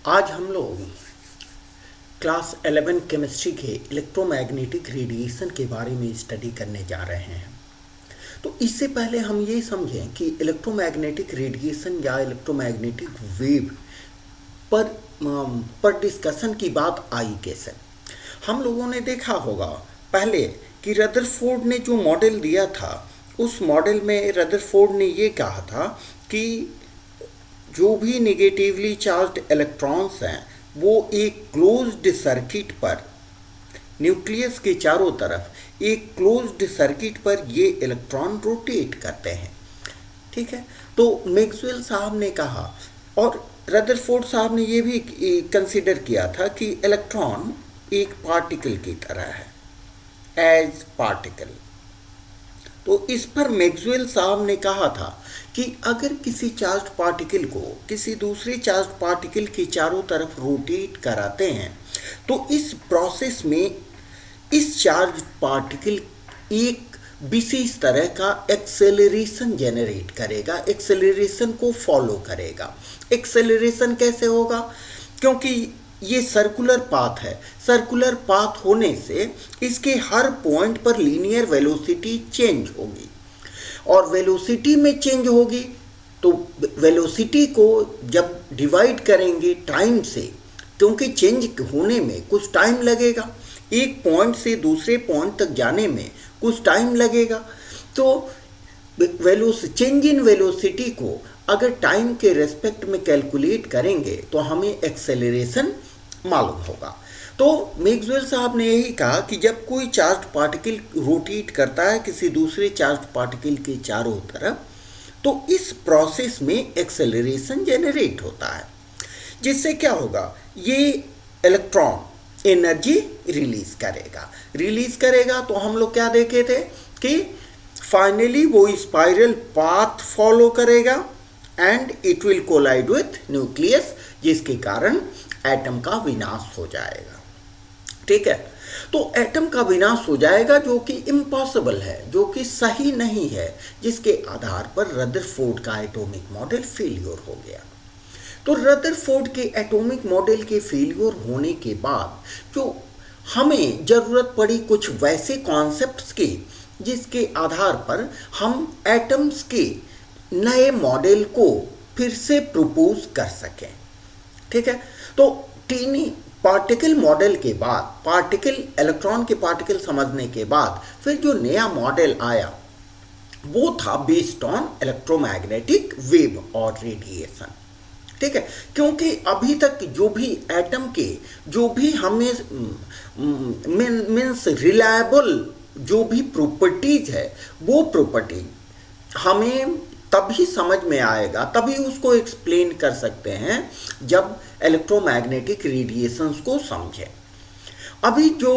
आज हम लोग क्लास 11 केमिस्ट्री के इलेक्ट्रोमैग्नेटिक रेडिएशन के बारे में स्टडी करने जा रहे हैं। तो इससे पहले हम ये समझें कि इलेक्ट्रोमैग्नेटिक रेडिएशन या इलेक्ट्रोमैग्नेटिक वेव पर डिस्कशन की बात आई कैसे। हम लोगों ने देखा होगा पहले कि रदरफोर्ड ने जो मॉडल दिया था, उस मॉडल में रदरफोर्ड ने ये कहा था कि जो भी नेगेटिवली चार्ज्ड इलेक्ट्रॉन्स हैं वो एक क्लोज्ड सर्किट पर, न्यूक्लियस के चारों तरफ एक क्लोज्ड सर्किट पर ये इलेक्ट्रॉन रोटेट करते हैं। ठीक है, तो मैक्सवेल साहब ने कहा और रदरफोर्ड साहब ने ये भी कंसिडर किया था कि इलेक्ट्रॉन एक पार्टिकल की तरह है, एज पार्टिकल। तो इस पर मैक्सवेल साहब ने कहा था कि अगर किसी चार्ज पार्टिकल को किसी दूसरे चार्ज पार्टिकल के चारों तरफ रोटेट कराते हैं तो इस प्रोसेस में इस चार्ज पार्टिकल एक विशेष तरह का एक्सेलरेशन जनरेट करेगा, एक्सेलरेशन को फॉलो करेगा। एक्सेलरेशन कैसे होगा? क्योंकि ये सर्कुलर पाथ है, सर्कुलर पाथ होने से इसके हर पॉइंट पर लीनियर वेलोसिटी चेंज होगी और वेलोसिटी में चेंज होगी तो वेलोसिटी को जब डिवाइड करेंगे टाइम से, क्योंकि चेंज होने में कुछ टाइम लगेगा, एक पॉइंट से दूसरे पॉइंट तक जाने में कुछ टाइम लगेगा, तो चेंज इन वेलोसिटी को अगर टाइम के रेस्पेक्ट में कैलकुलेट करेंगे तो हमें एक्सेलरेशन मालूम होगा। तो मैक्सवेल साहब ने यही कहा कि जब कोई चार्ज पार्टिकल रोटेट करता है किसी दूसरे चार्ज पार्टिकल के चारों तरफ तो इस प्रोसेस में एक्सेलरेशन जनरेट होता है, जिससे क्या होगा, ये इलेक्ट्रॉन एनर्जी रिलीज करेगा। तो हम लोग क्या देखे थे कि फाइनली वो स्पाइरल पाथ फॉलो करेगा and it will collide with nucleus, जिसके कारण एटम का विनाश हो जाएगा। ठीक है, तो एटम का विनाश हो जाएगा जो कि इम्पॉसिबल है, जो कि सही नहीं है, जिसके आधार पर रदरफोर्ड का एटॉमिक मॉडल फेलियर हो गया। तो रदरफोर्ड के एटॉमिक मॉडल के फेलियर होने के बाद जो हमें ज़रूरत पड़ी कुछ वैसे कॉन्सेप्ट्स की जिसके आधार पर हम एटम्स के नए मॉडल को फिर से प्रपोज कर सकें। ठीक है, तो टीनी पार्टिकल मॉडल के बाद, पार्टिकल इलेक्ट्रॉन के पार्टिकल समझने के बाद फिर जो नया मॉडल आया वो था बेस्ड ऑन इलेक्ट्रोमैग्नेटिक वेव और रेडिएशन। ठीक है, क्योंकि अभी तक जो भी एटम के जो भी हमें मीन्स रिलायबल जो भी प्रॉपर्टीज है वो प्रॉपर्टी हमें तभी समझ में आएगा, तभी उसको एक्सप्लेन कर सकते हैं जब इलेक्ट्रोमैग्नेटिक रेडिएशंस को समझें। अभी जो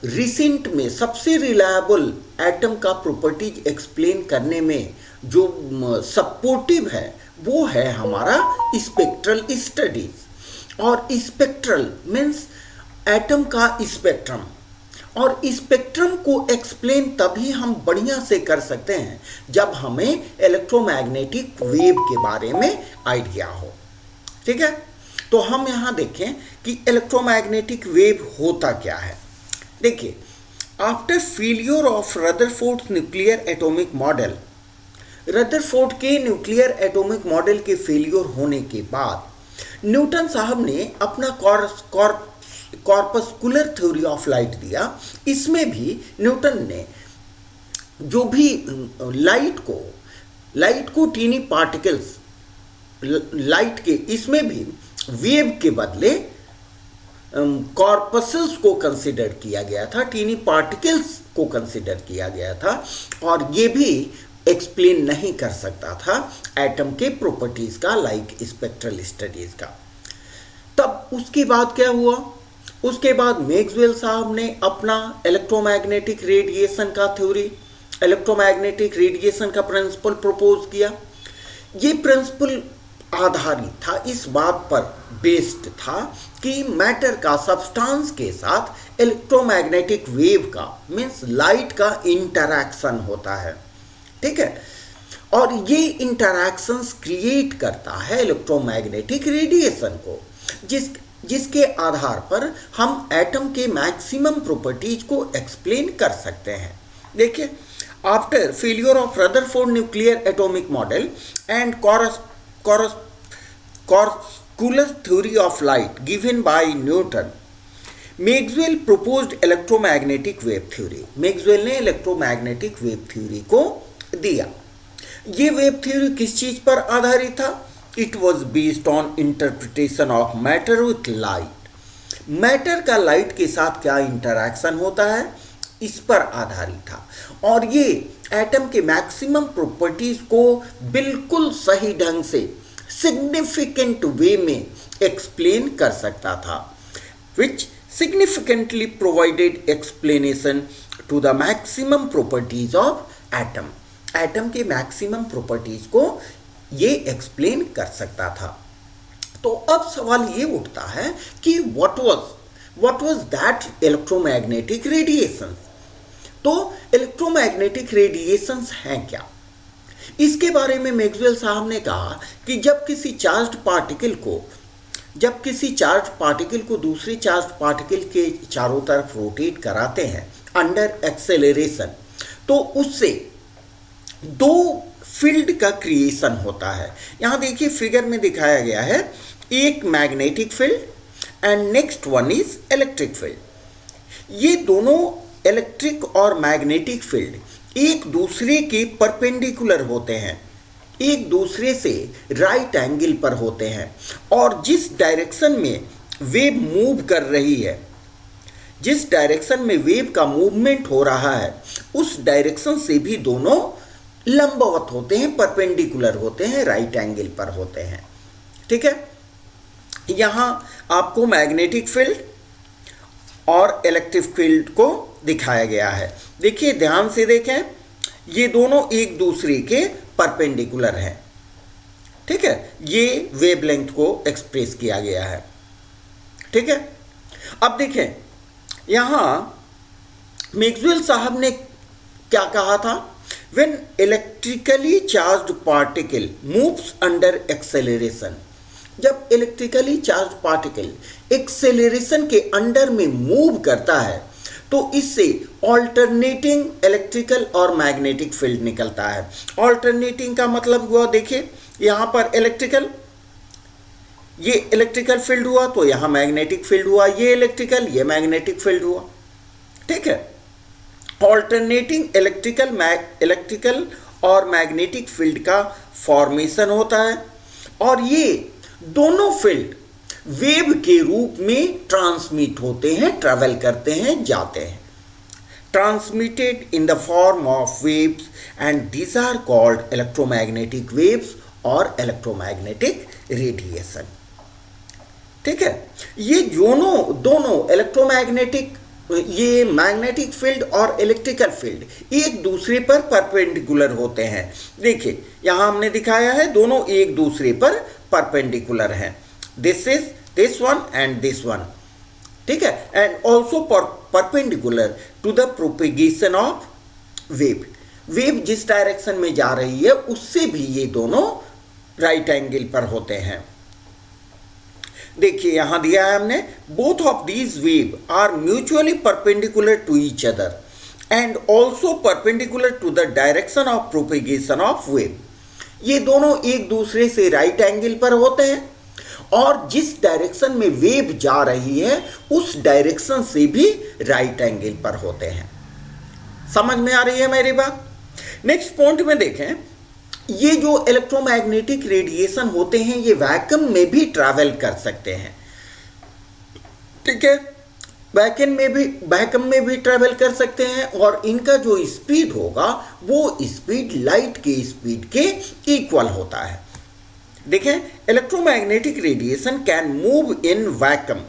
रिसेंट में सबसे रिलायबल एटम का प्रॉपर्टीज एक्सप्लेन करने में जो सपोर्टिव है वो है हमारा स्पेक्ट्रल स्टडीज। और स्पेक्ट्रल मीन्स एटम का स्पेक्ट्रम, और स्पेक्ट्रम को एक्सप्लेन तभी हम बढ़िया से कर सकते हैं जब हमें इलेक्ट्रोमैग्नेटिक वेव के बारे में आइडिया हो। ठीक है, तो हम यहाँ देखें कि इलेक्ट्रोमैग्नेटिक वेव होता क्या है। देखिए, after failure of Rutherford nuclear atomic model, Rutherford के न्यूक्लियर एटॉमिक मॉडल के फेलियर होने के बाद न्यूटन साहब ने अपना कॉर्पस्कुलर थ्योरी ऑफ लाइट दिया। इसमें भी न्यूटन ने जो भी लाइट को टीनी पार्टिकल्स, लाइट के इसमें भी वेव के बदले कॉर्पसेस को कंसिडर किया गया था, टीनी पार्टिकल्स को कंसिडर किया गया था, और ये भी एक्सप्लेन नहीं कर सकता था एटम के प्रॉपर्टीज का, लाइक स्पेक्ट्रल स्टडीज का। तब उसके बाद क्या हुआ, उसके बाद मैक्सवेल साहब ने अपना इलेक्ट्रोमैग्नेटिक रेडिएशन का थ्योरी, इलेक्ट्रोमैग्नेटिक रेडिएशन का प्रिंसिपल प्रपोज किया। ये प्रिंसिपल आधारित था, इस बात पर बेस्ड था कि मैटर का सब्सटेंस के साथ इलेक्ट्रोमैग्नेटिक वेव का मीन्स लाइट का इंटरैक्शन होता है। ठीक है, और ये इंटरैक्शंस क्रिएट करता है इलेक्ट्रोमैग्नेटिक रेडिएशन को। जिसके आधार पर हम एटम के मैक्सिमम प्रॉपर्टीज को एक्सप्लेन कर सकते हैं। देखिए, after failure of Rutherford nuclear atomic model and corpuscular theory of light given by Newton, Maxwell proposed electromagnetic wave theory। Maxwell ने इलेक्ट्रोमैग्नेटिक वेव थ्योरी को दिया। ये वेव थ्योरी किस चीज पर आधारित था? It was based on interpretation of matter with light. Matter का लाइट के साथ क्या इंटरैक्शन होता है, इस पर आधारित था। और ये एटम के मैक्सिमम प्रॉपर्टीज को बिल्कुल सही ढंग से सिग्निफिकेंट वे में एक्सप्लेन कर सकता था, विच significantly provided explanation to the maximum properties of atom। Atom के मैक्सिमम प्रॉपर्टीज को ये एक्सप्लेन कर सकता था। तो अब सवाल ये उठता है कि what was that electromagnetic radiations। तो इलेक्ट्रोमैग्नेटिक रेडिएशंस हैं क्या? इसके बारे में मैक्सवेल साहब ने कहा कि जब किसी चार्ज्ड पार्टिकल को दूसरे चार्ज पार्टिकल के चारों तरफ रोटेट कराते हैं अंडर एक्सेलरेशन, तो उससे दो फील्ड का क्रिएशन होता है। यहाँ देखिए फिगर में दिखाया गया है, एक magnetic field and next one is electric field. ये दोनों इलेक्ट्रिक और मैग्नेटिक फील्ड एक दूसरे के परपेंडिकुलर होते हैं, एक दूसरे से राइट एंगल पर होते हैं, और जिस डायरेक्शन में वेव मूव कर रही है, जिस डायरेक्शन में वेव का मूवमेंट हो रहा है, उस डायरेक्शन से भी दोनों लंबवत होते हैं, परपेंडिकुलर होते हैं, राइट एंगल पर होते हैं। ठीक है, यहाँ आपको मैग्नेटिक फील्ड और इलेक्ट्रिक फील्ड को दिखाया गया है। देखिए, ध्यान से देखें, ये दोनों एक दूसरे के परपेंडिकुलर है। ठीक है, ये वेवलेंथ को एक्सप्रेस किया गया है। ठीक है, अब देखें यहां मैक्सवेल साहब ने क्या कहा था? When electrically charged particle moves under acceleration, जब इलेक्ट्रिकली चार्ज पार्टिकल एक्सेलरेशन के अंडर में मूव करता है तो इससे ऑल्टरनेटिंग इलेक्ट्रिकल और मैग्नेटिक फील्ड निकलता है। ऑल्टरनेटिंग का मतलब हुआ, देखिए यहाँ पर ये इलेक्ट्रिकल फील्ड हुआ तो यहाँ मैग्नेटिक फील्ड हुआ, ये इलेक्ट्रिकल ये मैग्नेटिक फील्ड हुआ। ठीक है, ऑल्टरनेटिंग इलेक्ट्रिकल और मैग्नेटिक फील्ड का फॉर्मेशन होता है, और ये दोनों फील्ड वेव के रूप में ट्रांसमिट होते हैं, ट्रैवल करते हैं, जाते हैं, transmitted in the form of waves, and these are called electromagnetic waves और इलेक्ट्रोमैग्नेटिक रेडिएशन। ठीक है, ये दोनों इलेक्ट्रोमैग्नेटिक, ये मैग्नेटिक फील्ड और इलेक्ट्रिकल फील्ड एक दूसरे पर परपेंडिकुलर होते हैं। देखिए यहाँ हमने दिखाया है, दोनों एक दूसरे पर परपेंडिकुलर हैं। This is this one and this one. ठीक है, and also perpendicular to the propagation of wave. Wave जिस डायरेक्शन में जा रही है उससे भी ये दोनों राइट एंगल पर होते हैं। देखिए यहां दिया है हमने, both of these wave are mutually perpendicular to each other and also perpendicular to the direction of propagation of wave. ये दोनों एक दूसरे से राइट एंगल पर होते हैं और जिस डायरेक्शन में वेव जा रही है उस डायरेक्शन से भी राइट एंगल पर होते हैं। समझ में आ रही है मेरी बात? नेक्स्ट पॉइंट में देखें, ये जो इलेक्ट्रोमैग्नेटिक रेडिएशन होते हैं ये वैक्यूम में भी ट्रैवल कर सकते हैं। ठीक है, वैक्यूम में भी ट्रैवल कर सकते हैं और इनका जो स्पीड होगा वो स्पीड लाइट के स्पीड के इक्वल होता है। देखें, electromagnetic radiation can move in vacuum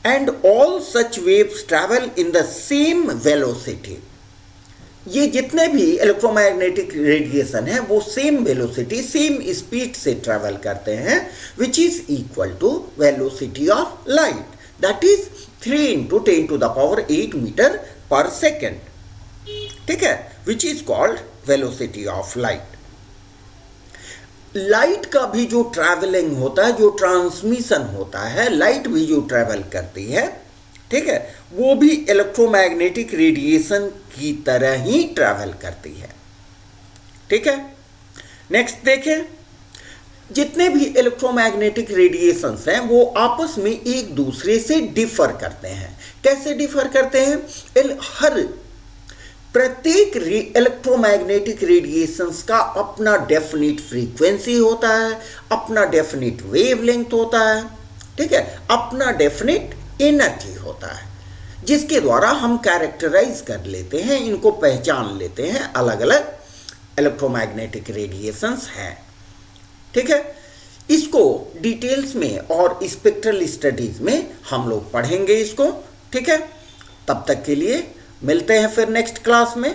and all such waves travel in the same velocity. ये जितने भी इलेक्ट्रोमैग्नेटिक रेडिएशन है वो सेम वेलोसिटी, सेम स्पीड से ट्रैवल करते हैं, which is equal to velocity of light, that is 3 × 10⁸ metre per second. ठीक है, which is called velocity of light. Light का भी जो ट्रैवलिंग होता है, जो ट्रांसमिशन होता है, लाइट भी जो ट्रैवल करती है, ठीक है, वो भी इलेक्ट्रोमैग्नेटिक रेडिएशन की तरह ही ट्रैवल करती है। ठीक है, नेक्स्ट देखें, जितने भी इलेक्ट्रोमैग्नेटिक रेडिएशंस हैं वो आपस में एक दूसरे से डिफर करते हैं। कैसे डिफर करते हैं? हर प्रत्येक इलेक्ट्रोमैग्नेटिक रेडिएशंस का अपना डेफिनिट फ्रीक्वेंसी होता है, अपना डेफिनिट वेवलेंथ होता है, ठीक है, अपना डेफिनिट एनर्जी होता है, जिसके द्वारा हम कैरेक्टराइज कर लेते हैं, इनको पहचान लेते हैं, अलग अलग इलेक्ट्रोमैग्नेटिक रेडिएशंस हैं। ठीक है, इसको डिटेल्स में और स्पेक्ट्रल स्टडीज में हम लोग पढ़ेंगे इसको। ठीक है, तब तक के लिए मिलते हैं फिर नेक्स्ट क्लास में।